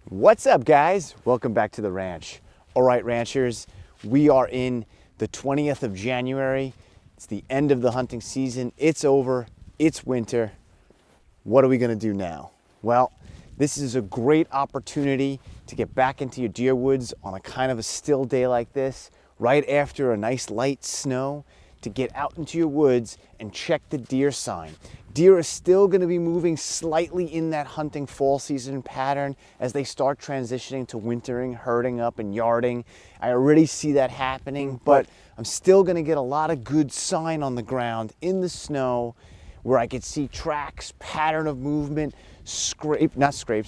What's up, guys? Welcome back to the ranch. All right, ranchers, we are in the 20th of January. It's the end of the hunting season. It's over. It's winter. What are we going to do now? Well, this is a great opportunity to get back into your deer woods on a kind of a still day like this, right after a nice light snow, to get out into your woods and check the deer sign. Deer are still going to be moving slightly in that hunting fall season pattern as they start transitioning to wintering, herding up and yarding. I already see that happening, but I'm still going to get a lot of good sign on the ground in the snow where I could see tracks, pattern of movement,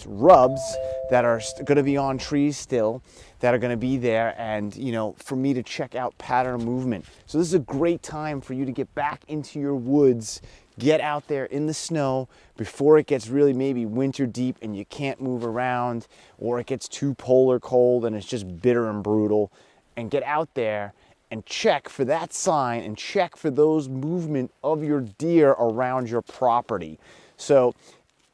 rubs that are going to be on trees still, that are going to be there, and for me to check out pattern of movement. So this is a great time for you to get back into your woods, get out there in the snow before it gets really maybe winter deep and you can't move around, or it gets too polar cold and it's just bitter and brutal, and get out there and check for that sign and check for those movement of your deer around your property. So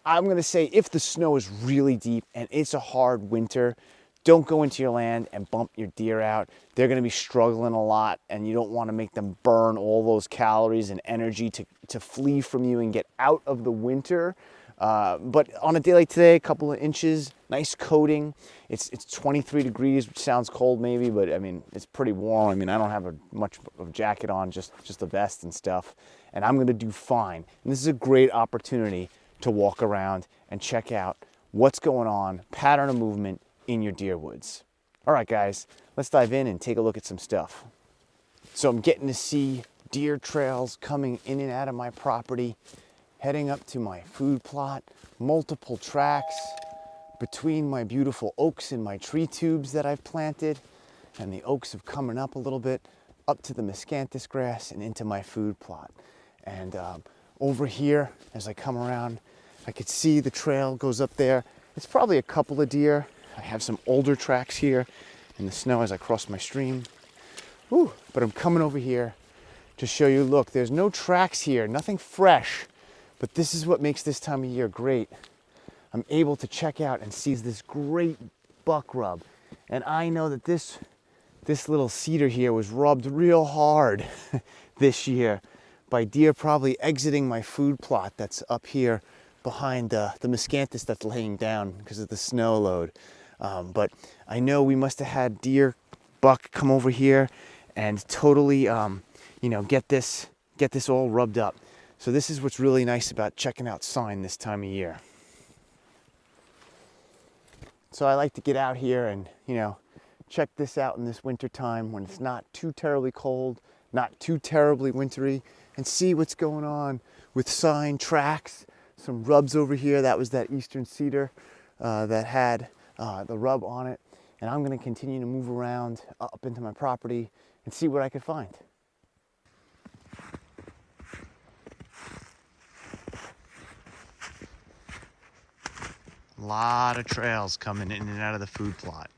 I'm going to say, if the snow is really deep and it's a hard winter, don't go into your land and bump your deer out. They're going to be struggling a lot, and you don't want to make them burn all those calories and energy to flee from you and get out of the winter. But on a day like today, a couple of inches, nice coating. It's 23 degrees, which sounds cold maybe, but I mean, it's pretty warm. I mean, I don't have much of a jacket on, just a vest and stuff, and I'm going to do fine. And this is a great opportunity to walk around and check out what's going on, pattern of movement in your deer woods. All right, guys, let's dive in and take a look at some stuff. So I'm getting to see deer trails coming in and out of my property, heading up to my food plot, multiple tracks between my beautiful oaks and my tree tubes that I've planted, and the oaks have coming up a little bit, up to the miscanthus grass and into my food plot. And over here, as I come around, I could see the trail goes up there. It's probably a couple of deer. I have some older tracks here in the snow as I cross my stream. Whew, but I'm coming over here to show you, look, there's no tracks here, nothing fresh, but this is what makes this time of year great. I'm able to check out and see this great buck rub. And I know that this little cedar here was rubbed real hard this year by deer probably exiting my food plot that's up here behind the miscanthus that's laying down because of the snow load. But I know we must have had deer, buck come over here and totally, get this all rubbed up. So this is what's really nice about checking out sign this time of year. So I like to get out here and, check this out in this winter time when it's not too terribly cold, not too terribly wintry, and see what's going on with sign tracks. Some rubs over here. That was that eastern cedar that had the rub on it. And I'm going to continue to move around up into my property and see what I could find. A lot of trails coming in and out of the food plot.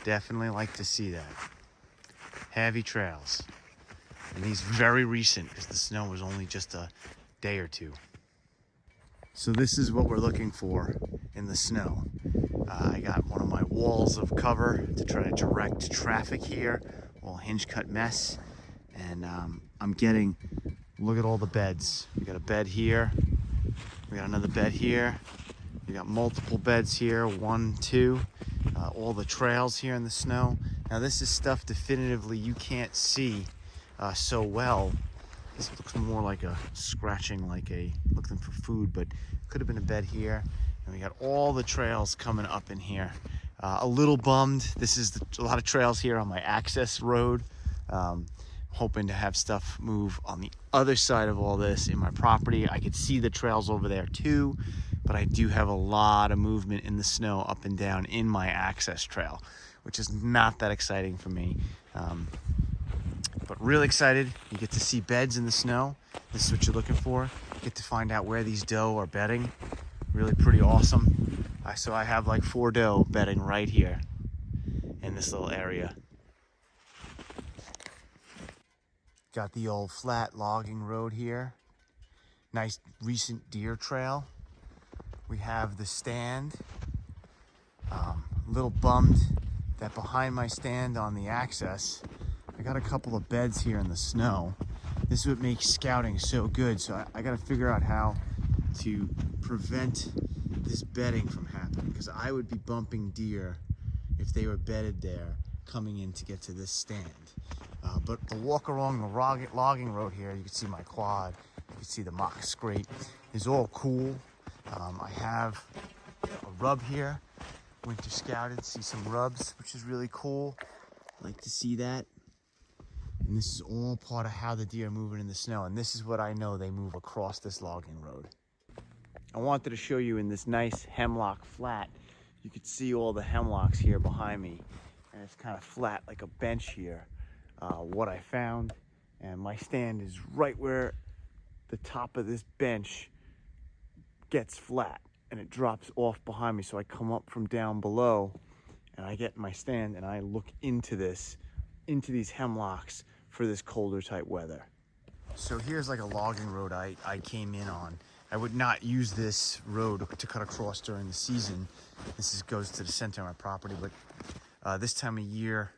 Definitely like to see that. Heavy trails. And these very recent, because the snow was only just a day or two. So this is what we're looking for in the snow. I got one of my walls of cover to try to direct traffic here, a little hinge cut mess. And I'm getting, look at all the beds. We got a bed here, we got another bed here, we got multiple beds here, 1, 2, all the trails here in the snow. Now this is stuff definitively you can't see so well. This looks more like a scratching, like a looking for food, but could have been a bed here. And we got all the trails coming up in here. A little bummed. This is a lot of trails here on my access road. Hoping to have stuff move on the other side of all this in my property. I could see the trails over there too, but I do have a lot of movement in the snow up and down in my access trail, which is not that exciting for me. But really excited. You get to see beds in the snow. This is what you're looking for. You get to find out where these doe are bedding. Really pretty awesome. So I have like 4 doe bedding right here in this little area. Got the old flat logging road here. Nice recent deer trail. We have the stand A little bummed that behind my stand on the access, I got a couple of beds here in the snow. This is what makes scouting so good. So I got to figure out how to prevent this bedding from happening, because I would be bumping deer if they were bedded there coming in to get to this stand. But the walk along the logging road here, you can see my quad, you can see the mock scrape, is all cool. I have a rub here, winter scouted, see some rubs, which is really cool. I like to see that. And this is all part of how the deer are moving in the snow. And this is what I know they move across this logging road. I wanted to show you in this nice hemlock flat. You could see all the hemlocks here behind me. And it's kind of flat like a bench here. What I found, and my stand is right where the top of this bench gets flat and it drops off behind me. So I come up from down below and I get in my stand and I look into these hemlocks for this colder type weather. So here's like a logging road I came in on. I would not use this road to cut across during the season. This goes to the center of my property, but this time of year,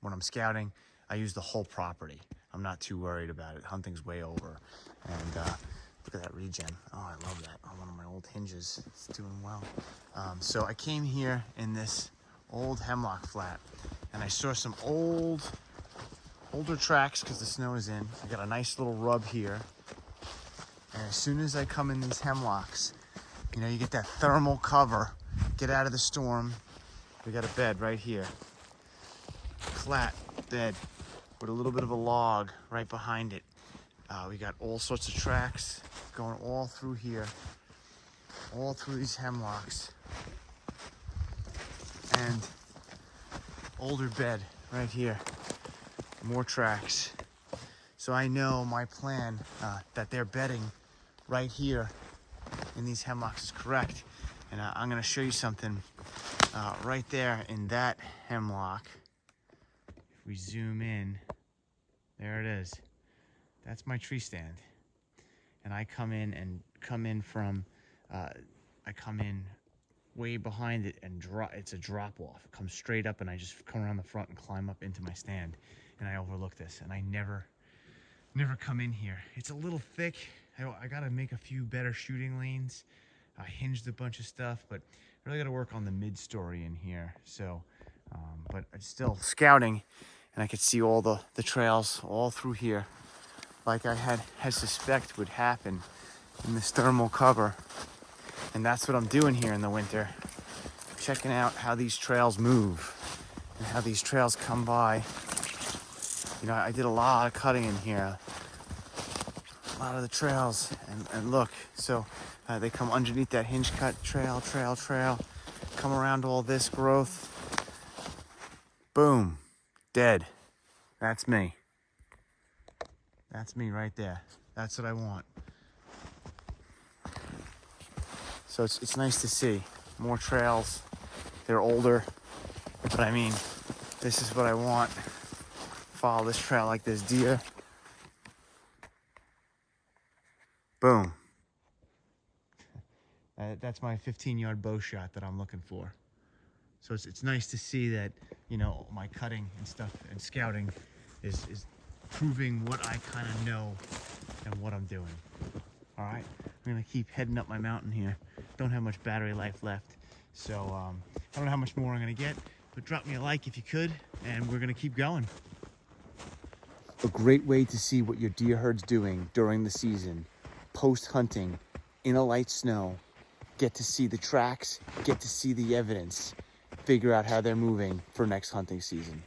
when I'm scouting, I use the whole property. I'm not too worried about it. Hunting's way over. And look at that regen. Oh, I love that on one of my old hinges. It's doing well. So I came here in this old hemlock flat and I saw some older tracks because the snow is in. I got a nice little rub here. And as soon as I come in these hemlocks, you know, you get that thermal cover, get out of the storm. We got a bed right here. Flat bed with a little bit of a log right behind it. We got all sorts of tracks going all through here, all through these hemlocks. And older bed right here, more tracks. So I know my plan that they're bedding right here in these hemlocks is correct. And I'm gonna show you something right there in that hemlock. If we zoom in, there it is. That's my tree stand. And I come in way behind it and it's a drop off. It comes straight up and I just come around the front and climb up into my stand. And I overlook this and I never come in here. It's a little thick. I gotta make a few better shooting lanes. I hinged a bunch of stuff, but I really gotta work on the mid-story in here. So, but I'm still scouting and I could see all the trails all through here, like I had suspect would happen in this thermal cover. And that's what I'm doing here in the winter. Checking out how these trails move and how these trails come by. You know, I did a lot of cutting in here. A lot of the trails, and look, so they come underneath that hinge cut trail, come around all this growth. Boom, dead. That's me. That's me right there. That's what I want. So it's nice to see more trails. They're older, but I mean, this is what I want. Follow this trail like this deer. Boom. That's my 15-yard bow shot that I'm looking for. So it's nice to see that, you know, my cutting and stuff and scouting is proving what I kind of know and what I'm doing. All right, I'm gonna keep heading up my mountain here. Don't have much battery life left, so I don't know how much more I'm gonna get, but drop me a like if you could, and we're gonna keep going. A great way to see what your deer herd's doing during the season, post-hunting, in a light snow, get to see the tracks, get to see the evidence, figure out how they're moving for next hunting season.